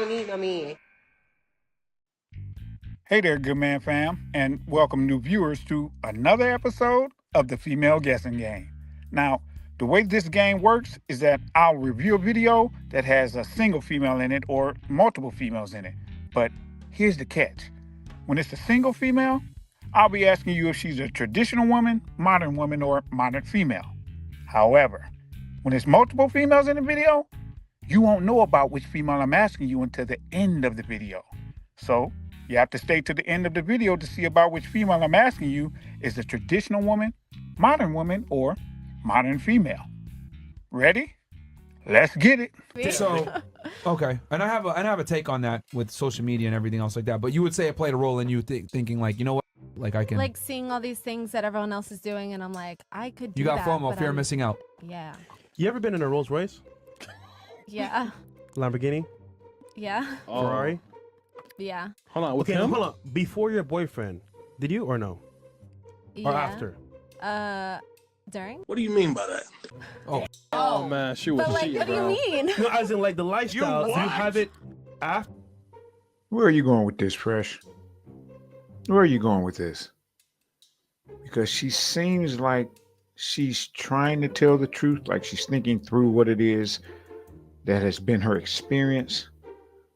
don't need no man. Hey there, good man fam, and welcome new viewers to another episode of the Female Guessing Game. Now, the way this game works is that I'll review a video that has a single female in it or multiple females in it. But here's the catch. When it's a single female, I'll be asking you if she's a traditional woman, or modern female. However, when it's multiple females in the video, you won't know about which female I'm asking you until the end of the video. So, you have to stay to the end of the video to see about which female I'm asking you is a traditional woman, or modern female. Ready? Let's get it. So, okay, and I have a take on that with social media and everything else like that. But you would say it played a role in you thinking like, you know what, like I can, like seeing all these things that everyone else is doing, and I'm like, I could do you got that, FOMO, fear of missing out. Yeah. You ever been in a Rolls Royce? Yeah. Lamborghini? Yeah. Ferrari? Yeah. Hold on, with Okay, him? hold on. Before your boyfriend, did you or no? Yeah. Or after? During? What do you mean by that? Oh man, she was But like, cheating, what do you bro. mean? No, as in like the lifestyle. Do you have it after? Where are you going with this, Fresh? Where are you going with this? Because she seems like she's trying to tell the truth, like she's thinking through what it is that has been her experience.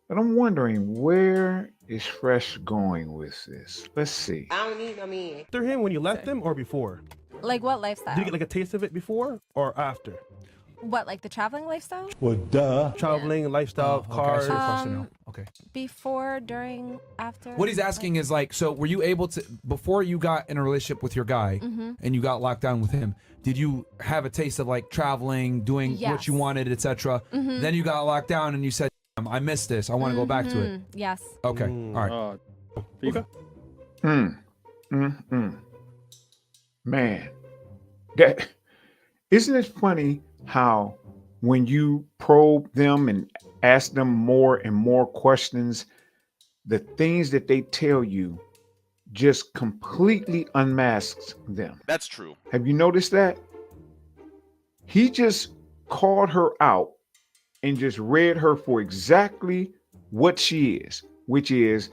But I'm wondering, where is Fresh going with this? Let's see. I don't need no man. After him when you left him or before? Like what lifestyle? Did you get like a taste of it before or after? What, like the traveling lifestyle? Well, duh. Traveling, lifestyle, Okay, I cars. see your question now. Okay. Before, during, after? What he's asking is like, so were you able to, before you got in a relationship with your guy and you got locked down with him, did you have a taste of like traveling, doing what Yes. you wanted, etc.? Then you got locked down and you said, I missed this. I want to go back to it. Yes. Okay. All right. FIFA? Man, that isn't it funny how when you probe them and ask them more and more questions, the things that they tell you just completely unmasks them. That's true. Have you noticed that? He just called her out and just read her for exactly what she is, which is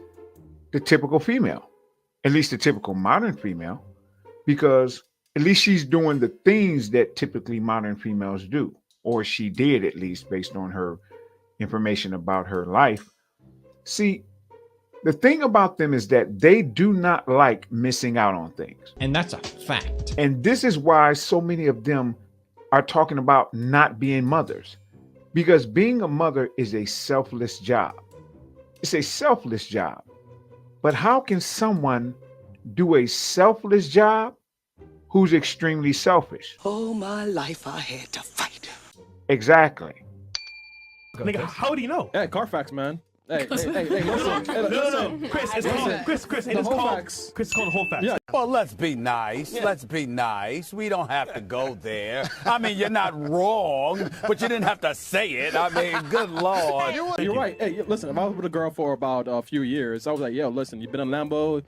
the typical female, at least the typical modern female, because at least she's doing the things that typically modern females do, or she did at least based on her information about her life. See, the thing about them is that they do not like missing out on things. And that's a fact. And this is why so many of them are talking about not being mothers, because being a mother is a selfless job. It's a selfless job. But how can someone do a selfless job who's extremely selfish? All my life I had to fight. Exactly. Nigga, how do you know? Hey, Carfax, man. Hey, listen. Hey, listen. No. Chris, it's called Chris. It's whole called facts. Chris. It's called the whole facts. Yeah. Well, let's be nice. Let's be nice. We don't have to go there. I mean, you're not wrong, but you didn't have to say it. I mean, good Lord. You're right. Hey, listen, if I was with a girl for about a few years, I was like, yo, listen, you've been in Lambo?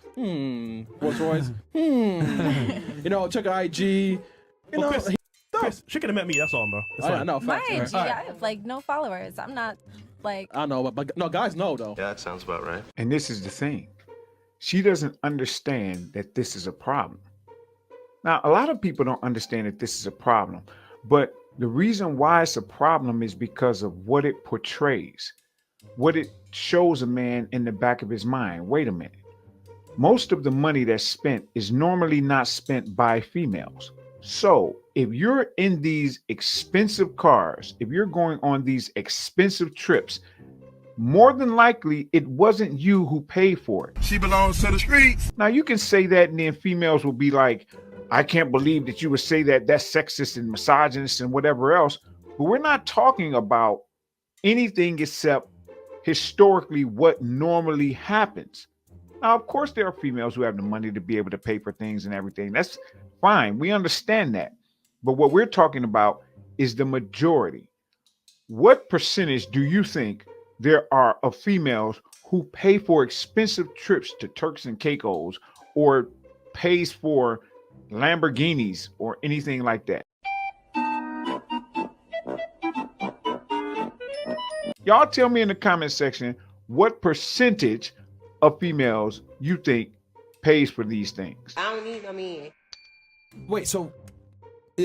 Rolls Royce? You know, check her IG. You know, Chris, she could have met me. That's all, bro. It's I fine. know, My facts. IG, I have like no followers. I'm not like. I know, but no, guys know though. Yeah, that sounds about right. And this is the thing. She doesn't understand that this is a problem. Now, a lot of people don't understand that this is a problem, but the reason why it's a problem is because of what it portrays, what it shows a man in the back of his mind. Wait a minute. Most of the money that's spent is normally not spent by females. So if you're in these expensive cars, if you're going on these expensive trips, more than likely it wasn't you who paid for it. She belongs to the streets. Now you can say that and then females will be like, I can't believe that you would say that. That's sexist and misogynist and whatever else. But we're not talking about anything except historically what normally happens. Now, of course, there are females who have the money to be able to pay for things and everything. That's fine. We understand that. But what we're talking about is the majority. What percentage do you think there are of females who pay for expensive trips to Turks and Caicos or pays for Lamborghinis or anything like that? y'all tell me in the comment section what percentage of females you think pays for these things. I don't need no man. Wait, so,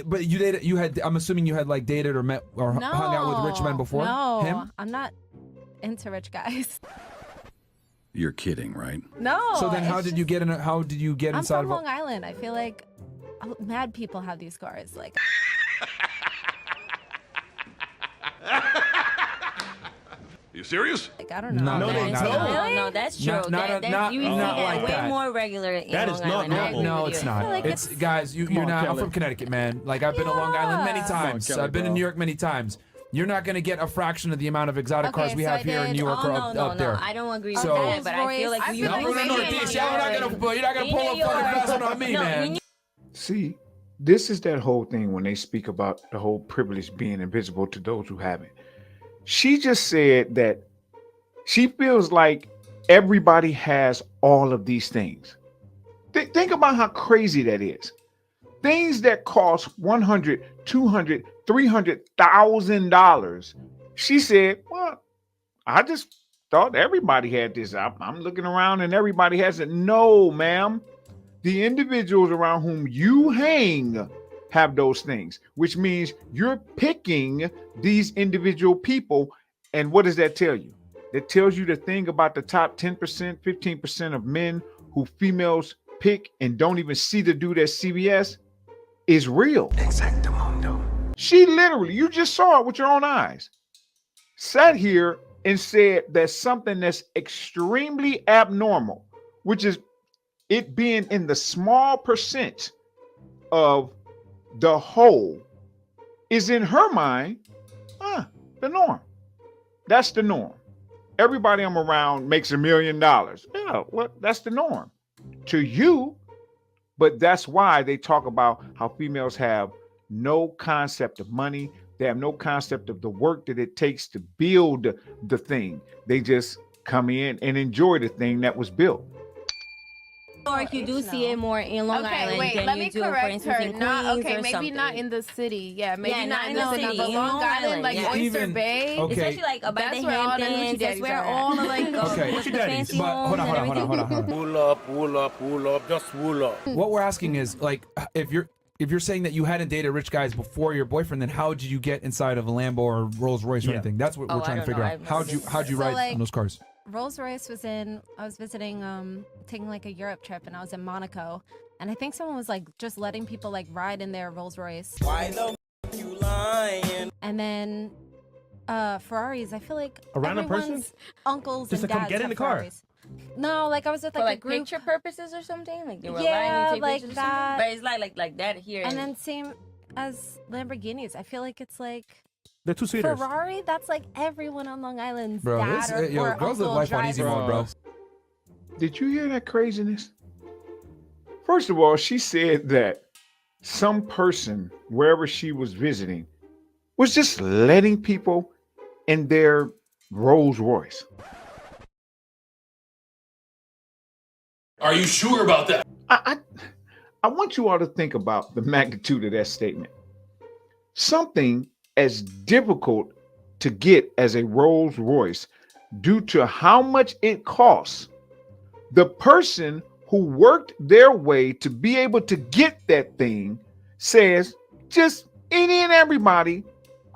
but you dated? You had? I'm assuming you had like dated or met or hung out with rich men before No, him. I'm not into rich guys. You're kidding, right? No. So then, how it's did you just- get in? How did you get I'm inside from of? Long Island. I feel like mad people have these cars. Like, You serious? I don't know. No, they not don't. at all. No, that's true. Not- not- that, not- you see not that like way that. more regular in That Long is not Island. I normal. agree No, with it's you. not. like It's it's- guys. You're on, not. I'm Kelly. from Connecticut, man. Like I've been to Long Island many Yeah. times. Kelly, I've been in bro. New York many times. You're not gonna get a fraction of the amount of exotic Okay, cars we so have I here in did- New York Oh, or no, up, no, up there. no. I don't agree So- with that, but I feel like I you feel No, like we're maybe Northeast. in Y'all not New gonna. You're not gonna In pull New up fucking York. fast one on me, No, man. in See, this is that whole thing when they speak about the whole privilege being invisible to those who have it. She just said that she feels like everybody has all of these things. Think about how crazy that is. Things that cost $100, $200, $300,000. She said, "Well, I just thought everybody had this. I'm looking around and everybody has it." No, ma'am. The individuals around whom you hang have those things, which means you're picking these individual people. And what does that tell you? That tells you the thing about the top 10%, 15% of men who females pick and don't even see the dude at CVS is real. Exactamundo. She literally, you just saw it with your own eyes, sat here and said that something that's extremely abnormal, which is it being in the small percent of the whole, is in her mind, the norm. That's the norm. Everybody I'm around makes $1 million. Yeah, well, that's the norm to you. But that's why they talk about how females have no concept of money. They have no concept of the work that it takes to build the thing. They just come in and enjoy the thing that was built. York, you do see it more in Long Okay, Island wait, than let you me do, for correct instance, her. in Not Queens okay, or maybe something. not in the city. Yeah, maybe Yeah, not in the city, but in Long Long Island, Island, like yeah. Oyster Even- Bay. okay. Especially like about That's the where all the hoochie Hamptons. That's daddies where are at. all the like Okay. the Hoochie daddies. fancy But homes hold on, and hold on, hold on, everything. hold on, hold on. Wool up, just wool up. What we're asking is like, if you're saying that you hadn't dated rich guys before your boyfriend, then how did you get inside of a Lambo or Rolls Royce or Yeah. anything? That's what Oh, we're I trying to don't figure know. out. I've How'd you So, ride like- on those cars? Rolls Royce was I was visiting, taking like a Europe trip, and I was in Monaco, and I think someone was like just letting people like ride in their Rolls Royce. Why the you lying? And then Ferraris, I feel like A random person? everyone's uncles Just and to come dads get in have the car? Ferraris. No, like I was with For like, like a group, picture purposes or something, like they were Yeah, allowing you to take like pictures or that. something? But it's like that here. and then same as Lamborghinis. I feel like it's like They're two-seaters. Ferrari. That's like everyone on Long Island's Bro, dad this, or, yo, or girls live uncle life on easy drives. mode, bro. Did you hear that craziness? First of all, she said that some person, wherever she was visiting, was just letting people in their Rolls Royce. Are you sure about that? I want you all to think about the magnitude of that statement. Something as difficult to get as a Rolls Royce due to how much it costs. The person who worked their way to be able to get that thing says, just any and everybody,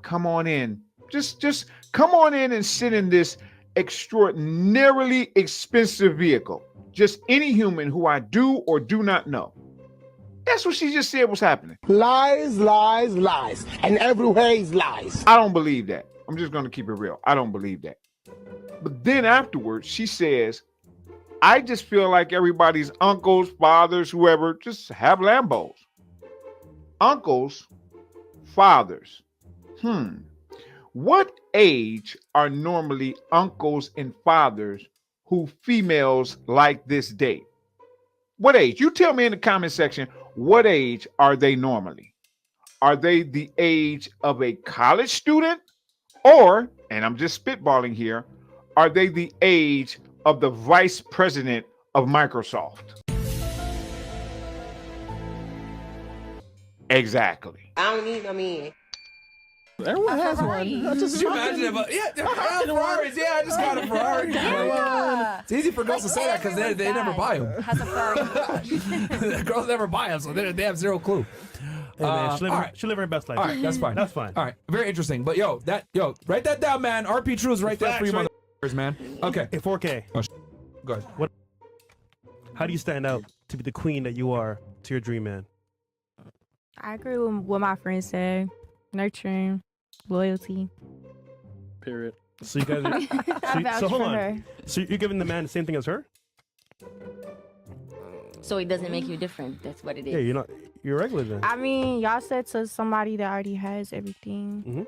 come on in. Just come on in and sit in this extraordinarily expensive vehicle. Just any human who I do or do not know. That's what she just said was happening. Lies, lies, lies. And everywhere is lies. I don't believe that. I'm just going to keep it real. I don't believe that. But then afterwards, she says, I just feel like everybody's uncles, fathers, whoever, just have Lambos. Uncles, fathers. What age are normally uncles and fathers who females like this date? What age? You tell me in the comment section, what age are they normally? Are they the age of a college student? Or, and I'm just spitballing here, are they the age of the vice president of Microsoft? Exactly. I don't need no man. Everyone has Ferrari. one. Could you imagine if Ferraris? Yeah, I just got a Ferrari. Yeah. It's easy for girls to say that because they never buy them. Has a Ferrari. Girls never buy them, so they have zero clue. Hey, man, all right. she'll live her best life. All right, that's fine. That's fine. All right, very interesting. But yo, write that down, man. RP True is right there for you, Facts, motherfuckers, man. Okay, Hey, 4K. go ahead. How do you stand out to be the queen that you are to your dream man? I agree with what my friends said. Nurturing, loyalty. Period. So you guys are, I vouch so hold for on. her. So you're giving the man the same thing as her? So it doesn't make you different. That's what it is. Yeah, you're regular then. I mean, y'all said to somebody that already has everything. Mhm.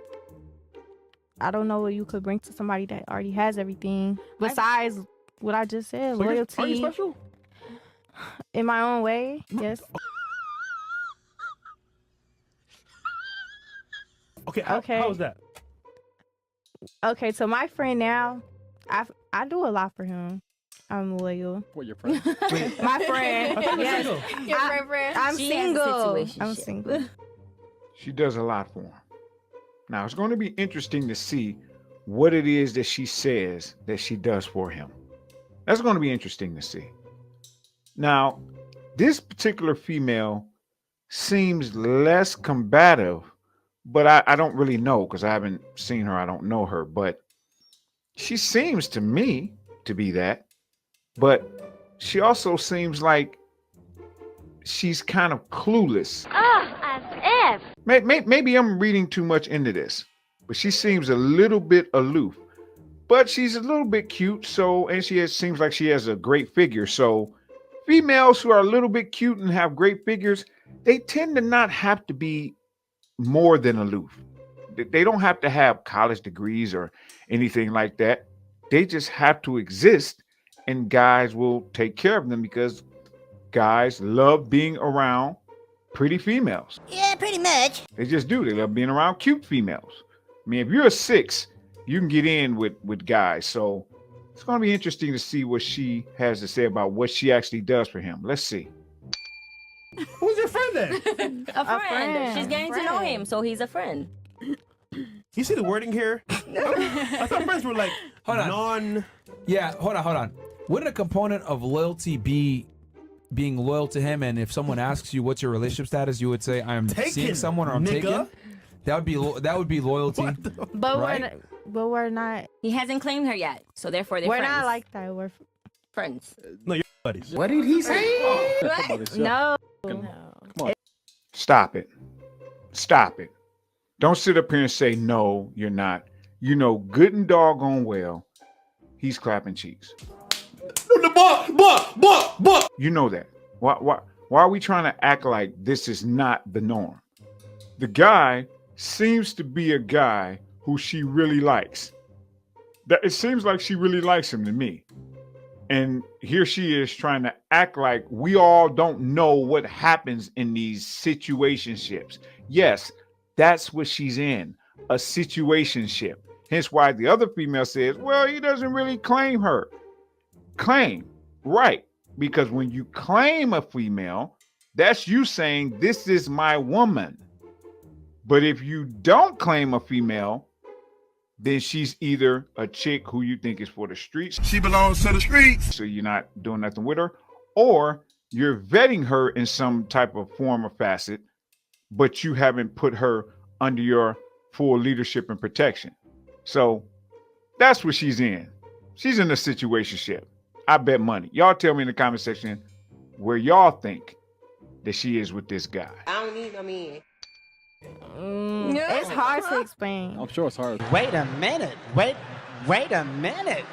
I don't know what you could bring to somebody that already has everything. Besides what I just said, So loyalty. are you special? In my own way, yes. Okay, Okay. how is that? Okay, so my friend now, I do a lot for him. I'm loyal. What, your friend? My friend. Yes. Your I'm She has a single. situationship. I'm single. She does a lot for him. Now, it's going to be interesting to see what it is that she says that she does for him. That's going to be interesting to see. Now, this particular female seems less combative, but I don't really know because I haven't seen her. I don't know her, but she seems to me to be that. But she also seems like she's kind of clueless. As if. Maybe I'm reading too much into this, but she seems a little bit aloof. But she's a little bit cute, and seems like she has a great figure. So females who are a little bit cute and have great figures, they tend to not have to be more than aloof. They don't have to have college degrees or anything like that. They just have to exist, and guys will take care of them because guys love being around pretty females. Yeah, pretty much. They just do. They love being around cute females. I mean, if you're a 6, you can get in with guys. So it's going to be interesting to see what she has to say about what she actually does for him. Let's see. Who's your friend then? A friend. She's A getting to know friend. him, so he's a friend. You see the wording here? I thought friends were like Hold on. Yeah, hold on. Wouldn't a component of loyalty be being loyal to him? And if someone asks you what's your relationship status, you would say I'm Taken, seeing someone or I'm nigga. taken. That would be loyalty. But Right? we're not. He hasn't claimed her yet, so therefore they're We're friends. not like that. We're friends. No, you're buddies. What did he say? no. Stop it. Stop it. Don't sit up here and say, no, you're not. You know good and doggone well he's clapping cheeks. You know that. Why are we trying to act like this is not the norm? The guy seems to be a guy who she really likes. That it seems like she really likes him to me. And here she is trying to act like we all don't know what happens in these situationships. Yes, that's what she's in, a situationship. Hence why the other female says, well, he doesn't really claim her. Claim, right. Because when you claim a female, that's you saying, this is my woman. But if you don't claim a female, then she's either a chick who you think is for the streets. She belongs to the streets. So you're not doing nothing with her, or you're vetting her in some type of form or facet, but you haven't put her under your full leadership and protection. So that's what she's in. She's in a situationship. I bet money. Y'all tell me in the comment section where y'all think that she is with this guy. I don't need no man. It's hard to explain. I'm sure it's hard. Wait a minute. Wait a minute.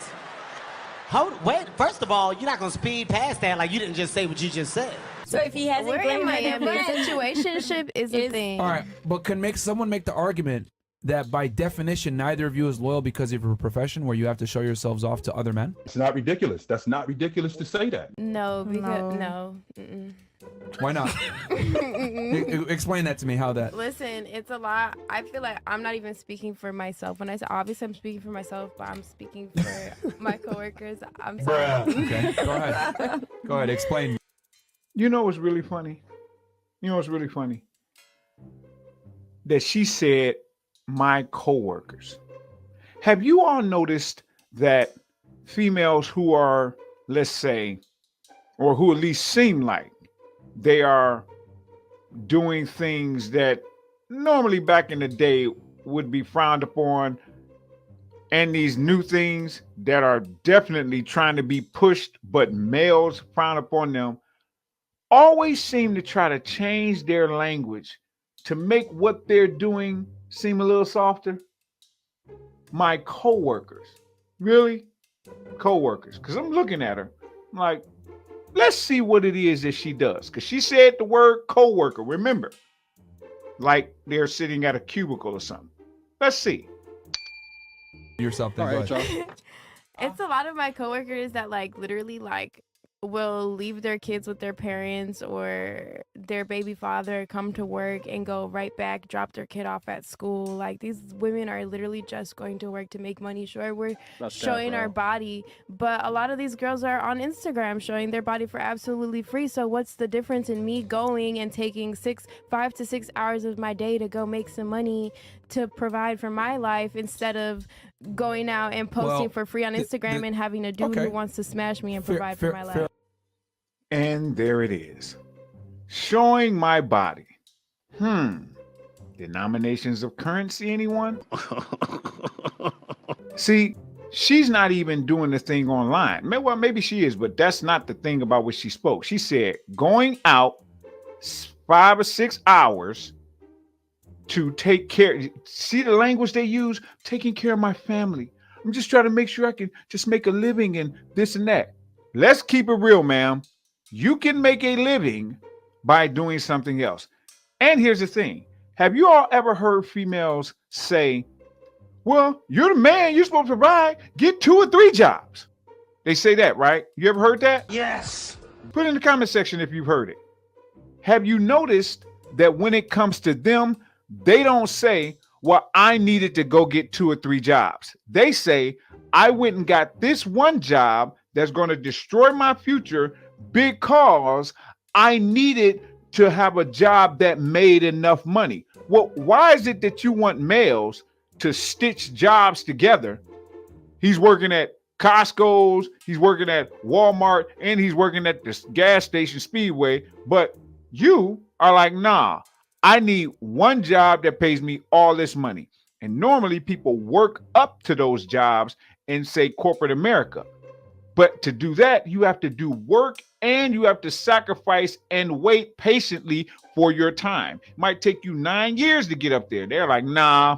Wait. First of all, you're not gonna speed past that like you didn't just say what you just said. So if he hasn't We're in claimed her, they're Miami. friends. Situationship is a thing. All right, but can someone make the argument that by definition neither of you is loyal because of your profession, where you have to show yourselves off to other men? It's not ridiculous. That's not ridiculous to say that. No, because No. no. Why not? Explain that to me. How that? Listen, it's a lot. I feel like I'm not even speaking for myself. When I say obviously I'm speaking for myself, but I'm speaking for my coworkers. I'm sorry. Okay, go ahead. Go ahead. Explain. You know what's really funny? You know what's really funny? That she said my coworkers. Have you all noticed that females who are, let's say, or who at least seem like they are doing things that normally back in the day would be frowned upon, and these new things that are definitely trying to be pushed, but males frown upon them, always seem to try to change their language to make what they're doing seem a little softer? My coworkers. Really? Coworkers. Because I'm looking at her. I'm like, let's see what it is that she does. Because she said the word coworker, remember? Like they're sitting at a cubicle or something. Let's see. Yourself then. All right, Go ahead. Joe. It's a lot of my coworkers that like literally like will leave their kids with their parents or their baby father, come to work and go right back, drop their kid off at school. Like these women are literally just going to work to make money. Sure, we're showing our body, but a lot of these girls are on Instagram showing their body for absolutely free. So what's the difference in me going and taking 5 to 6 hours of my day to go make some money to provide for my life instead of going out and posting for free on Instagram and having a dude who wants to smash me and provide for my life? And there it is. Showing my body. Denominations of currency, anyone? See, she's not even doing the thing online. Well, maybe she is, but that's not the thing about what she spoke. She said going out 5 or 6 hours to take care. See the language they use? Taking care of my family. I'm just trying to make sure I can just make a living and this and that. Let's keep it real, ma'am. You can make a living by doing something else. And here's the thing. Have you all ever heard females say, well, you're the man, you're supposed to provide, get 2 or 3 jobs? They say that, right? You ever heard that? Yes. Put it in the comment section if you've heard it. Have you noticed that when it comes to them, they don't say, well, I needed to go get 2 or 3 jobs. They say, I went and got this one job that's going to destroy my future because I needed to have a job that made enough money. Well, why is it that you want males to stitch jobs together? He's working at Costco's, he's working at Walmart, and he's working at this gas station Speedway. But you are like, nah, I need one job that pays me all this money. And normally people work up to those jobs in, say, corporate America. But to do that, you have to do work and you have to sacrifice and wait patiently for your time. It might take you 9 years to get up there. They're like, nah,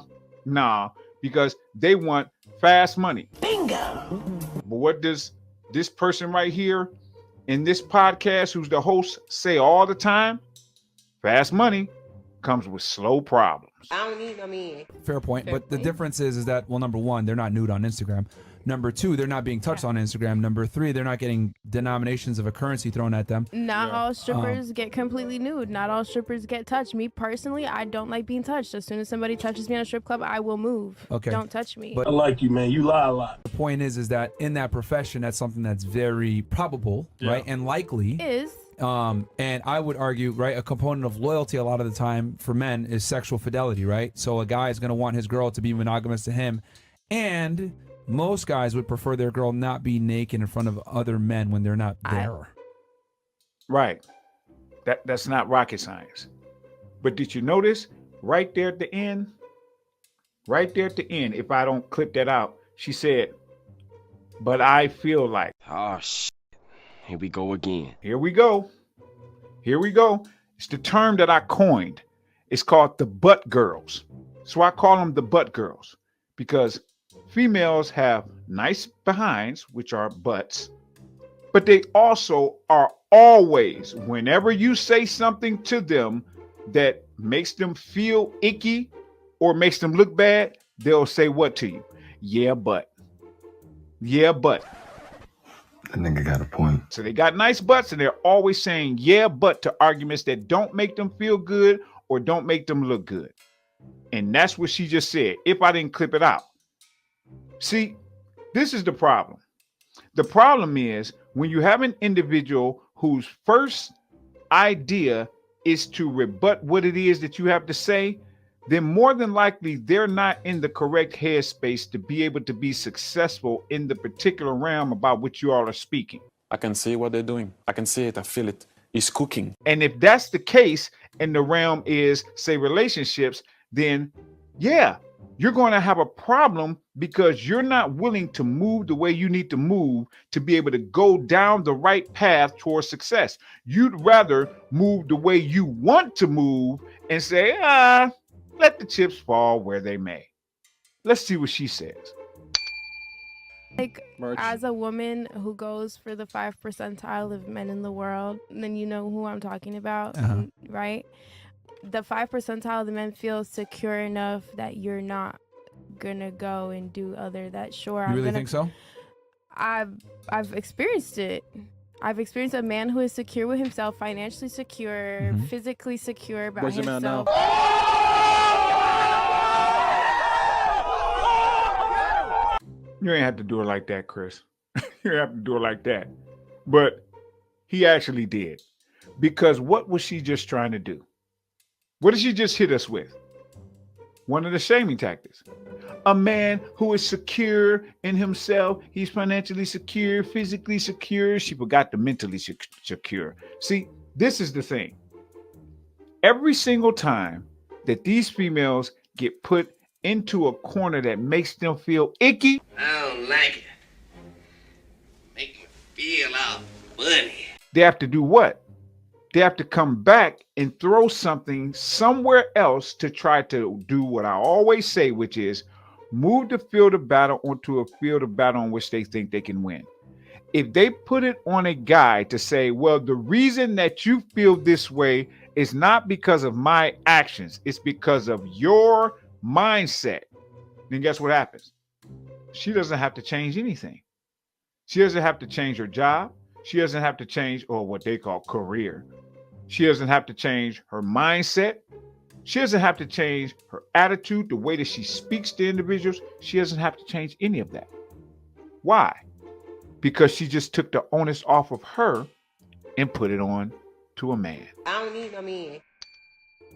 because they want fast money. Bingo. But what does this person right here in this podcast, who's the host, say all the time? Fast money comes with slow problems. I don't need no man. Fair point. But the difference is that, well, number one, they're not nude on Instagram. Number two, they're not being touched on Instagram. Number three, they're not getting denominations of a currency thrown at them. Not all strippers get completely nude. Not all strippers get touched. Me personally, I don't like being touched. As soon as somebody touches me in a strip club, I will move. Okay. Don't touch me. But I like you, man. You lie a lot. the point is that in that profession, that's something that's very probable, right? And likely. Is. And I would argue, right, a component of loyalty a lot of the time for men is sexual fidelity, right? So a guy is going to want his girl to be monogamous to him. And most guys would prefer their girl not be naked in front of other men when they're not there. Right. That's not rocket science. But did you notice right there at the end? Right there at the end, if I don't clip that out, she said, but I feel like. Oh, shit. Here we go again. Here we go. Here we go. It's the term that I coined. It's called the butt girls. So I call them the butt girls because females have nice behinds, which are butts, but they also are always, whenever you say something to them that makes them feel icky or makes them look bad, they'll say what to you? Yeah, but. Yeah, but. That nigga got a point. So they got nice butts and they're always saying yeah, but to arguments that don't make them feel good or don't make them look good. And that's what she just said, if I didn't clip it out. See, this is the problem. The problem is when you have an individual whose first idea is to rebut what it is that you have to say, then more than likely they're not in the correct headspace to be able to be successful in the particular realm about which you all are speaking. I can see what they're doing. I can see it. I feel it. It's cooking. And if that's the case, and the realm is, say, relationships, then yeah, you're going to have a problem because you're not willing to move the way you need to move to be able to go down the right path towards success. You'd rather move the way you want to move and say, let the chips fall where they may. Let's see what she says. Like, as a woman who goes for the 5 percentile of men in the world, then you know who I'm talking about, right? The 5 percentile of the men feel secure enough that you're not gonna go and do other that. Sure, You really think so? I've experienced it. I've experienced a man who is secure with himself, financially secure, physically secure about Where's your man himself. You ain't have to do it like that, Chris. You ain't have to do it like that. But he actually did. Because what was she just trying to do? What did she just hit us with? One of the shaming tactics. A man who is secure in himself. He's financially secure, physically secure. She forgot the mentally secure. See, this is the thing. Every single time that these females get put into a corner that makes them feel icky, I don't like it. Make me feel all funny. they have to do what? They have to come back and throw something somewhere else to try to do what I always say, which is move the field of battle onto a field of battle on which they think they can win. If they put it on a guy to say, well, the reason that you feel this way is not because of my actions, it's because of your mindset, then guess what happens? She doesn't have to change anything. She doesn't have to change her job. She doesn't have to change, or what they call career. She doesn't have to change her mindset. She doesn't have to change her attitude, the way that she speaks to individuals. She doesn't have to change any of that. Why? Because she just took the onus off of her and put it on to a man. I don't need no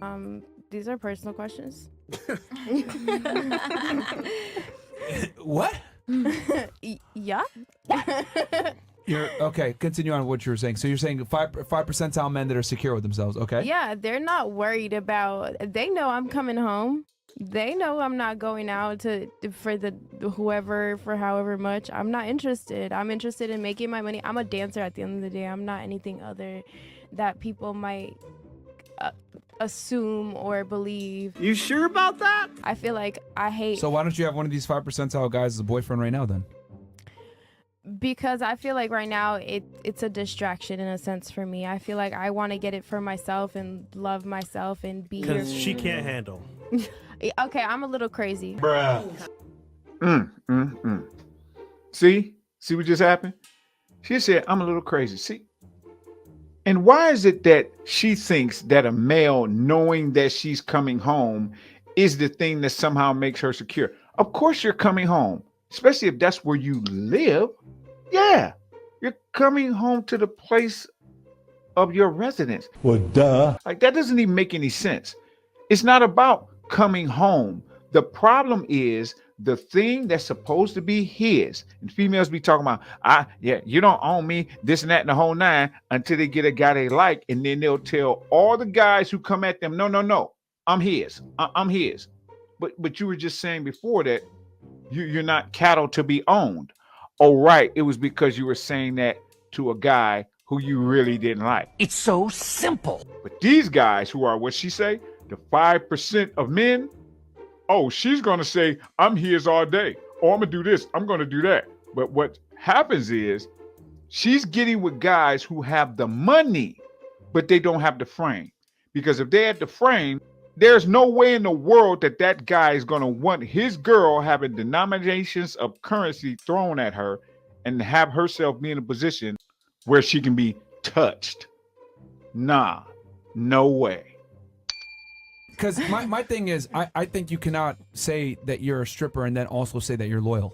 man. These are personal questions. What? Yeah. You're okay. Continue on what you were saying. So you're saying 5 percentile men that are secure with themselves. Okay. Yeah, they're not worried about. They know I'm coming home. They know I'm not going out for however much. I'm not interested. I'm interested in making my money. I'm a dancer at the end of the day. I'm not anything other that people might assume or believe. You sure about that? I feel like I hate. So why don't you have one of these 5 percentile guys as a boyfriend right now then? Because I feel like right now it's a distraction in a sense for me. I feel like I want to get it for myself and love myself and be here. Because she can't handle. Okay, I'm a little crazy. Bruh. See what just happened? She said, I'm a little crazy. See? And why is it that she thinks that a male knowing that she's coming home is the thing that somehow makes her secure? Of course you're coming home, especially if that's where you live. Yeah, you're coming home to the place of your residence. Well, duh. Like, that doesn't even make any sense. It's not about coming home. The problem is the thing that's supposed to be his. And females be talking about, you don't own me, this and that and the whole nine, until they get a guy they like. And then they'll tell all the guys who come at them, no, I'm his. I'm his. But you were just saying before that you're not cattle to be owned. Oh, right. It was because you were saying that to a guy who you really didn't like. It's so simple. But these guys who are, what she say, the 5% of men, oh, she's going to say, I'm his all day. Oh, I'm going to do this. I'm going to do that. But what happens is she's getting with guys who have the money, but they don't have the frame. Because if they had the frame, there's no way in the world that guy is going to want his girl having denominations of currency thrown at her and have herself be in a position where she can be touched. Nah, no way. Because my thing is, I think you cannot say that you're a stripper and then also say that you're loyal.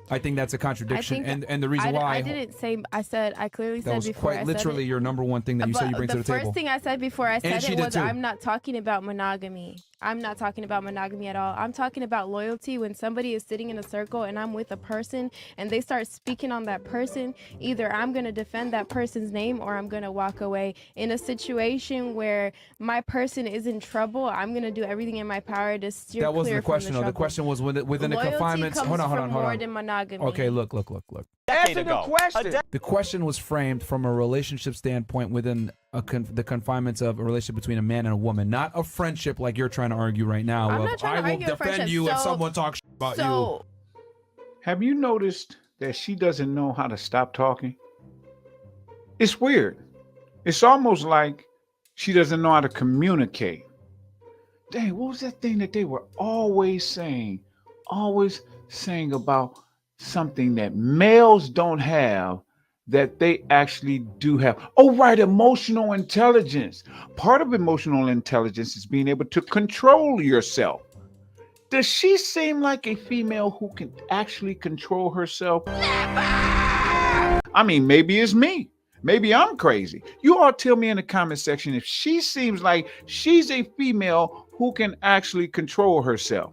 I think that's a contradiction, and the reason why I didn't say. I clearly said that was before. quite literally your number one thing that you said you bring to the table. The first thing I said before I said it was too. I'm not talking about monogamy. I'm not talking about monogamy at all. I'm talking about loyalty. When somebody is sitting in a circle and I'm with a person and they start speaking on that person, either I'm going to defend that person's name or I'm going to walk away. In a situation where my person is in trouble, I'm going to do everything in my power to steer That wasn't clear the question, from though. The question was within the Loyalty confinements. comes Hold on, hold from on, hold more on. than monogamy. Okay, look. Answer the question. The question was framed from a relationship standpoint within the confinements of a relationship between a man and a woman, not a friendship like you're trying to argue right now. I'm of, not trying to I will argue a defend friendship. you if So- someone talks about you. Have you noticed that she doesn't know how to stop talking? It's weird. It's almost like she doesn't know how to communicate. Dang, what was that thing that they were always saying? Always saying about something that males don't have that they actually do have. Oh, right, emotional intelligence. Part of emotional intelligence is being able to control yourself. Does she seem like a female who can actually control herself? I mean, maybe it's me. Maybe I'm crazy. You all tell me in the comment section if she seems like she's a female who can actually control herself.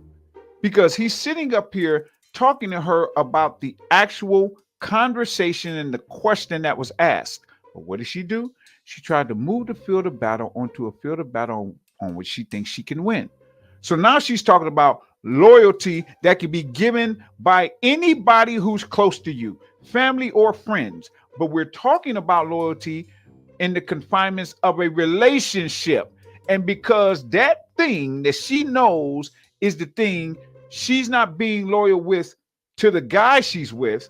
Because he's sitting up here talking to her about the actual conversation and the question that was asked. But what did she do? She tried to move the field of battle onto a field of battle on which she thinks she can win. So now she's talking about loyalty that can be given by anybody who's close to you, family or friends. But we're talking about loyalty in the confinements of a relationship. And because that thing that she knows is the thing she's not being loyal with to the guy she's with,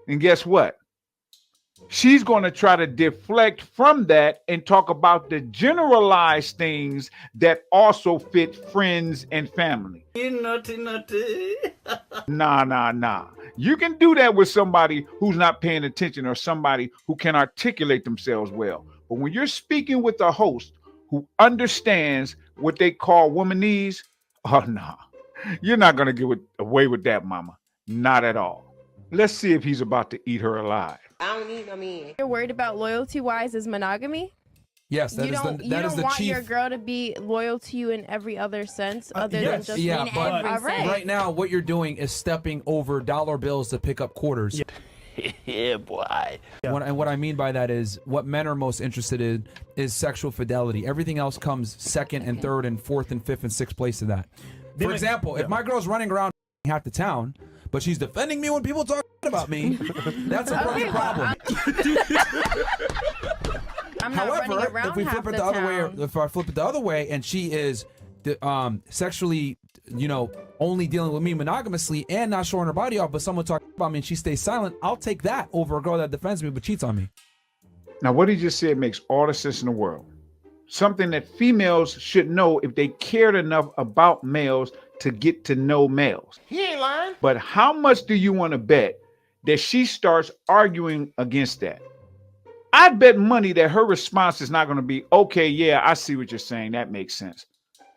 and guess what? She's going to try to deflect from that and talk about the generalized things that also fit friends and family. You naughty. Nah. You can do that with somebody who's not paying attention or somebody who can articulate themselves well. But when you're speaking with a host who understands what they call womanese, oh, nah. You're not going to get away with that, mama. Not at all. Let's see if he's about to eat her alive. I don't need no man. You're worried about loyalty-wise is monogamy? Yes, that you is don't, the you that don't is the want chief. your girl to be loyal to you in every other sense other than just yeah, in but everything. right now what you're doing is stepping over dollar bills to pick up quarters. Yeah, boy. What I mean by that is what men are most interested in is sexual fidelity. Everything else comes second and third and fourth and fifth and sixth place to that. For example, if my girl's running around half the town, but she's defending me when people talk about me, that's a problem. I'm not running However, around if we half flip it the the other way, town. if I flip it the other way, and she is sexually, only dealing with me monogamously and not showing her body off, but someone talking about me and she stays silent, I'll take that over a girl that defends me but cheats on me. Now, what he just said makes all the sense in the world. Something that females should know if they cared enough about males to get to know males. He ain't lying. But how much do you want to bet that she starts arguing against that? I'd bet money that her response is not going to be, okay, yeah, I see what you're saying. That makes sense.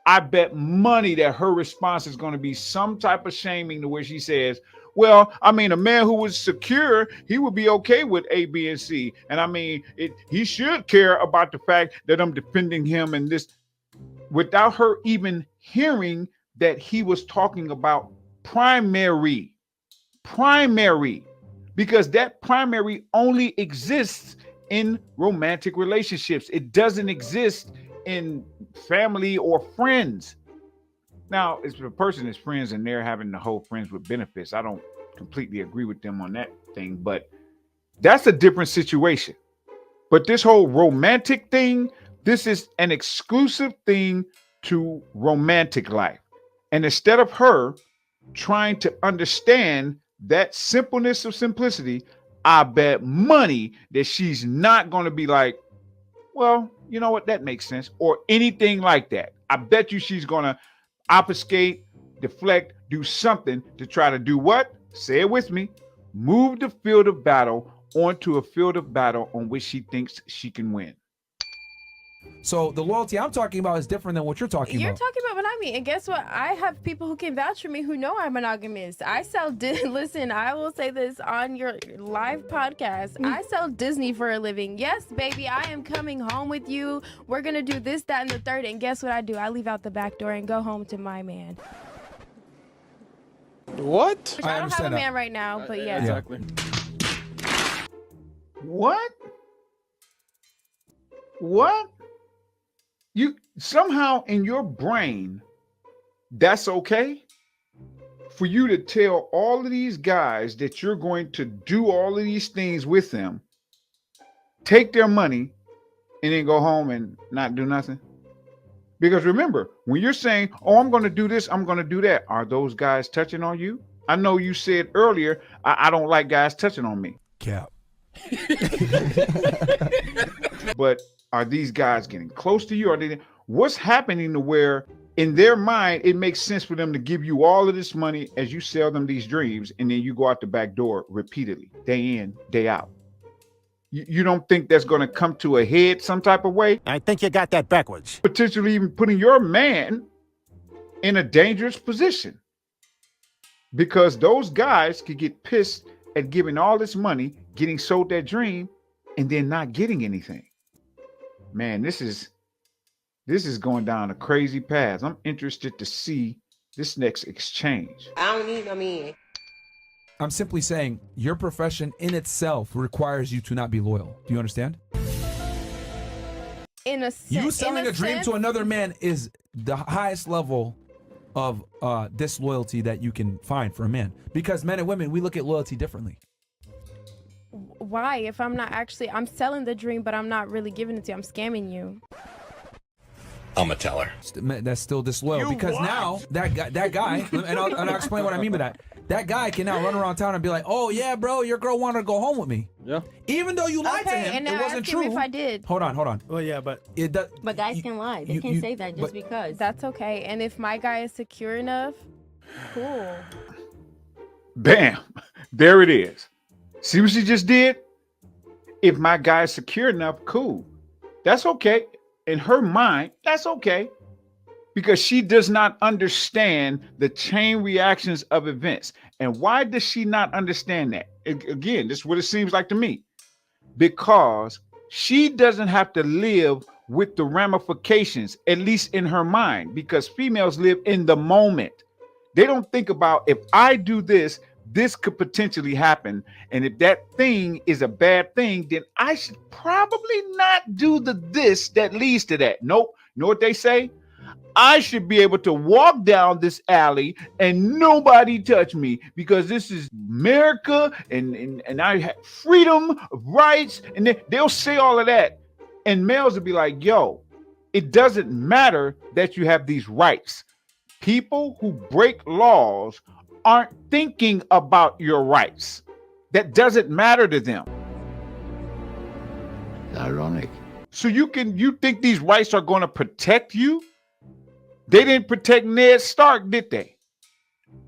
I bet money that her response is going to be some type of shaming to where she says, well, I mean, a man who was secure, he would be okay with A, B, and C. And I mean, he should care about the fact that I'm defending him and this, without her even hearing that he was talking about primary, because that primary only exists in romantic relationships. It doesn't exist in family or friends. Now, if a person is friends and they're having the whole friends with benefits, I don't completely agree with them on that thing, but that's a different situation. But this whole romantic thing, this is an exclusive thing to romantic life. And instead of her trying to understand that simpleness of simplicity, I bet money that she's not going to be like, well, you know what, that makes sense, or anything like that. I bet you she's going to obfuscate, deflect, do something to try to do what? Say it with me. Move the field of battle onto a field of battle on which she thinks she can win. So the loyalty I'm talking about is different than what you're talking You're about. talking about monogamy, and guess what? I have people who can vouch for me who know I'm monogamous. I sell. Listen, I will say this on your live podcast. I sell Disney for a living. Yes, baby, I am coming home with you. We're gonna do this, that, and the third. And guess what I do? I leave out the back door and go home to my man. What? Which I don't have a man right now, but yeah. Exactly. What? What? You somehow in your brain, that's okay for you to tell all of these guys that you're going to do all of these things with them, take their money, and then go home and not do nothing? Because remember, when you're saying, oh, I'm going to do this, I'm going to do that, are those guys touching on you? I know you said earlier, I don't like guys touching on me. Cap. But are these guys getting close to you? Are they? What's happening to where in their mind it makes sense for them to give you all of this money as you sell them these dreams, and then you go out the back door repeatedly, day in, day out? You don't think that's going to come to a head some type of way? I think you got that backwards. Potentially even putting your man in a dangerous position, because those guys could get pissed at giving all this money, getting sold that dream, and then not getting anything. Man, this is going down a crazy path. I'm interested to see this next exchange. I don't need no man. I'm simply saying your profession in itself requires you to not be loyal. Do you understand? In a sense, You selling a dream to another man is the highest level of disloyalty that you can find for a man. Because men and women, we look at loyalty differently. Why? If I'm not actually, I'm selling the dream, but I'm not really giving it to you. I'm scamming you. I'm a teller. That's still disloyal, because now that guy, and I'll explain what I mean by that. That guy can now run around town and be like, "Oh yeah, bro, your girl wanted to go home with me." Yeah. Even though you lied to him, and it now wasn't ask him true. if I did. Hold on. Well, yeah, but It does. But guys can lie. They can say that just because. That's okay. And if my guy is secure enough, cool. Bam, there it is. See what she just did? If my guy is secure enough, cool. That's okay. In her mind, that's okay. Because she does not understand the chain reactions of events. And why does she not understand that? Again, this is what it seems like to me. Because she doesn't have to live with the ramifications, at least in her mind, because females live in the moment. They don't think about, if I do this, this could potentially happen. And if that thing is a bad thing, then I should probably not do this that leads to that. Nope. You know what they say? I should be able to walk down this alley and nobody touch me, because this is America and I have freedom of rights. And they'll say all of that. And males will be like, yo, it doesn't matter that you have these rights. People who break laws aren't thinking about your rights. That doesn't matter to them. Ironic. So you think these rights are going to protect you? They didn't protect Ned Stark, did they?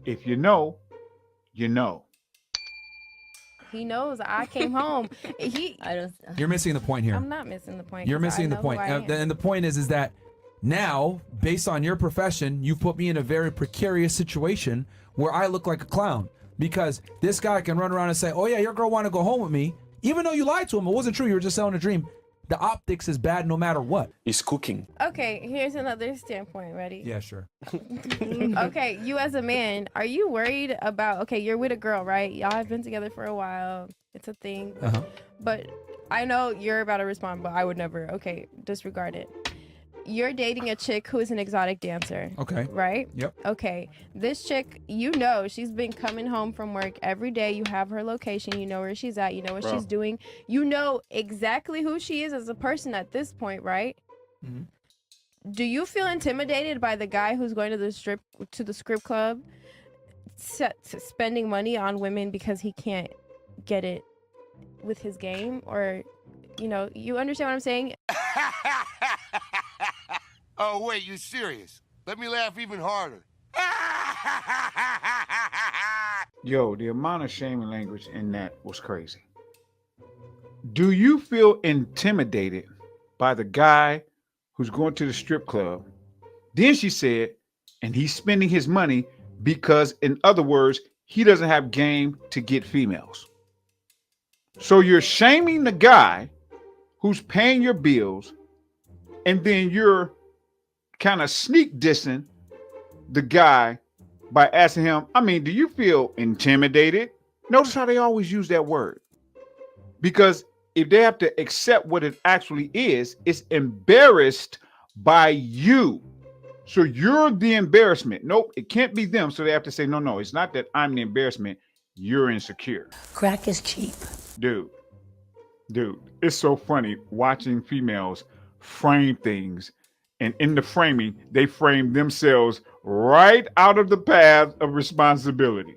If you know, you know. He knows I came home. You're missing the point here. I'm not missing the point. You're 'cause I missing the know point. who I am. And the point is that now, based on your profession, you've put me in a very precarious situation where I look like a clown, because this guy can run around and say, "Oh yeah, your girl wanted to go home with me," even though you lied to him. It wasn't true. You were just selling a dream. The optics is bad no matter what. He's cooking. Okay, here's another standpoint. Ready? Yeah, sure. Okay, you as a man, are you worried about, okay, you're with a girl, right? Y'all have been together for a while. It's a thing. But I know you're about to respond, but I would never. Okay, disregard it. You're dating a chick who is an exotic dancer. Okay. Right? Yep. Okay. This chick, you know, she's been coming home from work every day. You have her location. You know where she's at. You know what she's doing. You know exactly who she is as a person at this point, right? Mm-hmm. Do you feel intimidated by the guy who's going to the strip club, spending money on women because he can't get it with his game? Or, you know, you understand what I'm saying? Oh, wait, you serious? Let me laugh even harder. Yo, the amount of shaming language in that was crazy. Do you feel intimidated by the guy who's going to the strip club. Then she said, and he's spending his money because, in other words, he doesn't have game to get females. So you're shaming the guy who's paying your bills, and then you're kind of sneak dissing the guy by asking him, I mean, do you feel intimidated? Notice how they always use that word. Because if they have to accept what it actually is, it's embarrassed by you. So you're the embarrassment. Nope, it can't be them. So they have to say, no, it's not that I'm the embarrassment. You're insecure. Crack is cheap. Dude, it's so funny watching females frame things. And in the framing, they frame themselves right out of the path of responsibility.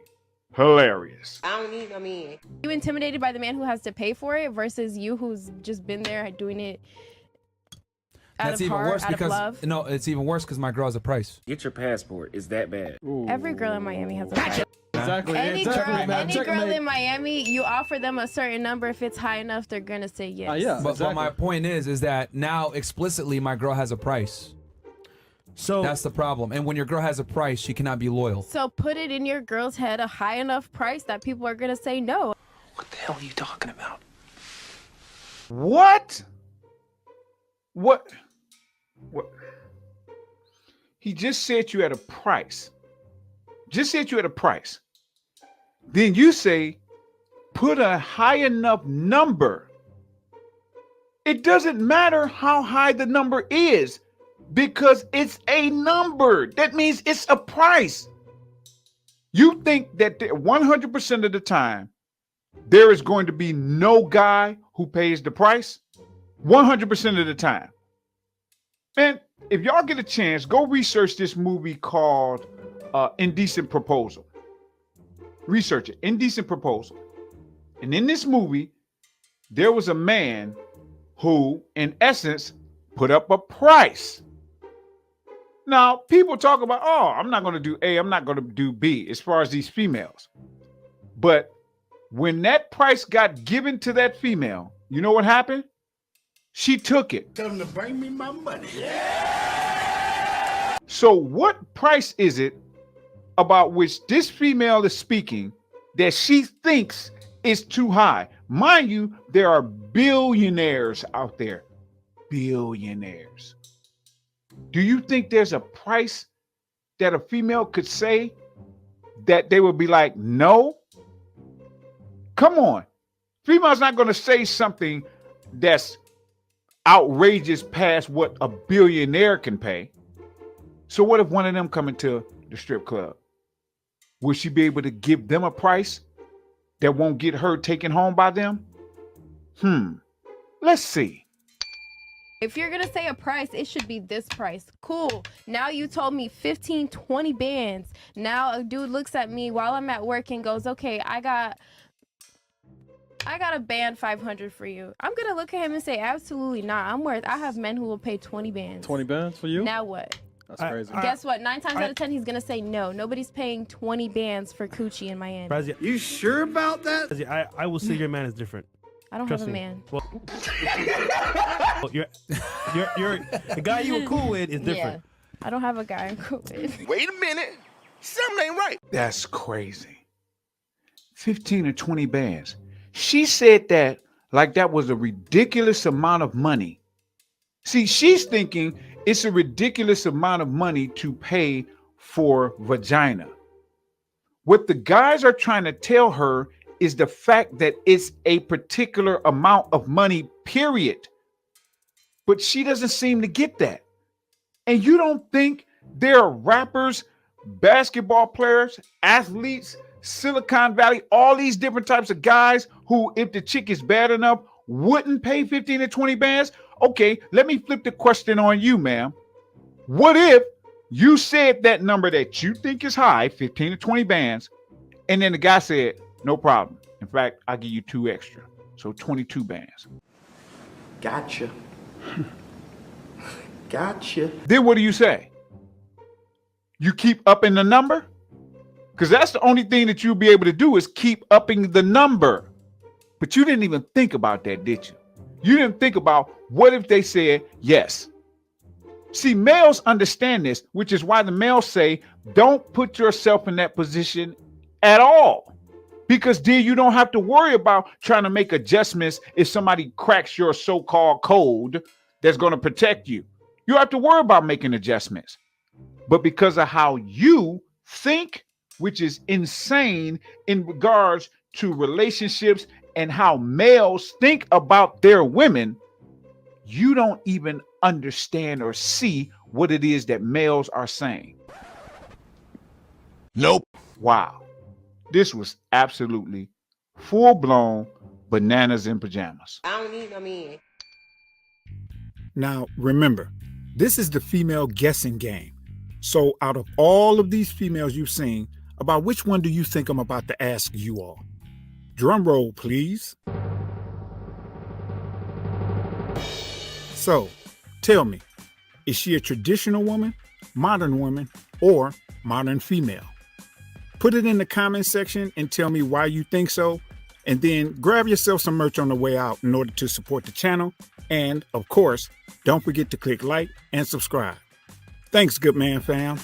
Hilarious. I don't need no man. You intimidated by the man who has to pay for it versus you who's just been there doing it out That's of even heart, worse out of because love. no, it's even worse because my girl has a price. Get your passport. It's that bad. Every girl in Miami has a price. Exactly. Any exactly. girl in Miami, you offer them a certain number. If it's high enough, they're gonna say yes. Yeah, But my point is that now explicitly my girl has a price. So that's the problem. And when your girl has a price, she cannot be loyal. So put it in your girl's head a high enough price that people are gonna say no. What the hell are you talking about? What? He just said you at a price. Just said you at a price. Then you say, put a high enough number. It doesn't matter how high the number is because it's a number. That means it's a price. You think that 100% of the time there is going to be no guy who pays the price? 100% of the time. Man, if y'all get a chance, go research this movie called Indecent Proposal. Research it, Indecent Proposal. And in this movie, there was a man who, in essence, put up a price. Now, people talk about, oh, I'm not going to do A, I'm not going to do B, as far as these females. But when that price got given to that female, you know what happened? She took it. Tell them to bring me my money. So what price is it about which this female is speaking that she thinks is too high? Mind you, there are billionaires out there. Billionaires. Do you think there's a price that a female could say that they would be like, no? Come on. Female's not going to say something that's outrageous past what a billionaire can pay. So what if one of them come into the strip club? Will she be able to give them a price that won't get her taken home by them? Let's see. If you're gonna say a price, it should be this price. Cool. Now you told me 15, 20 bands. Now a dude looks at me while I'm at work and goes, okay, I got a band 500 for you. I'm gonna look at him and say, absolutely not. I have men who will pay 20 bands. 20 bands for you? Now what? That's crazy. Guess what? 9 times out of 10, he's gonna say no. Nobody's paying 20 bands for coochie in Miami. Brazzy, you sure about that? Brazzy, I will say your man is different. I don't Trust have a me. man. Well, you're the guy you were cool with is different. Yeah, I don't have a guy I'm cool with. Wait a minute. Something ain't right. That's crazy. 15 or 20 bands. She said that like that was a ridiculous amount of money. See, she's thinking it's a ridiculous amount of money to pay for vagina. What the guys are trying to tell her is the fact that it's a particular amount of money, period. But she doesn't seem to get that. And you don't think there are rappers, basketball players, athletes, Silicon Valley, all these different types of guys who, if the chick is bad enough, wouldn't pay 15 or 20 bands? Okay, let me flip the question on you, ma'am. What if you said that number that you think is high, 15 or 20 bands, and then the guy said, no problem. In fact, I'll give you 2 extra. So 22 bands. Gotcha. Gotcha. Then what do you say? You keep upping the number? Because that's the only thing that you'll be able to do is keep upping the number. But you didn't even think about that, did you? You didn't think about what if they said yes. See, males understand this, which is why the males say, don't put yourself in that position at all. Because then you don't have to worry about trying to make adjustments if somebody cracks your so-called code that's going to protect you. You don't have to worry about making adjustments. But because of how you think, which is insane in regards to relationships and how males think about their women, you don't even understand or see what it is that males are saying. Nope. Wow. This was absolutely full-blown bananas in pajamas. I don't need no man. Now, remember, this is the female guessing game. So out of all of these females you've seen, about which one do you think I'm about to ask you all? Drum roll, please. So, tell me, is she a traditional woman, modern woman, or modern female? Put it in the comment section and tell me why you think so. And then grab yourself some merch on the way out in order to support the channel. And of course, don't forget to click like and subscribe. Thanks, good man fam.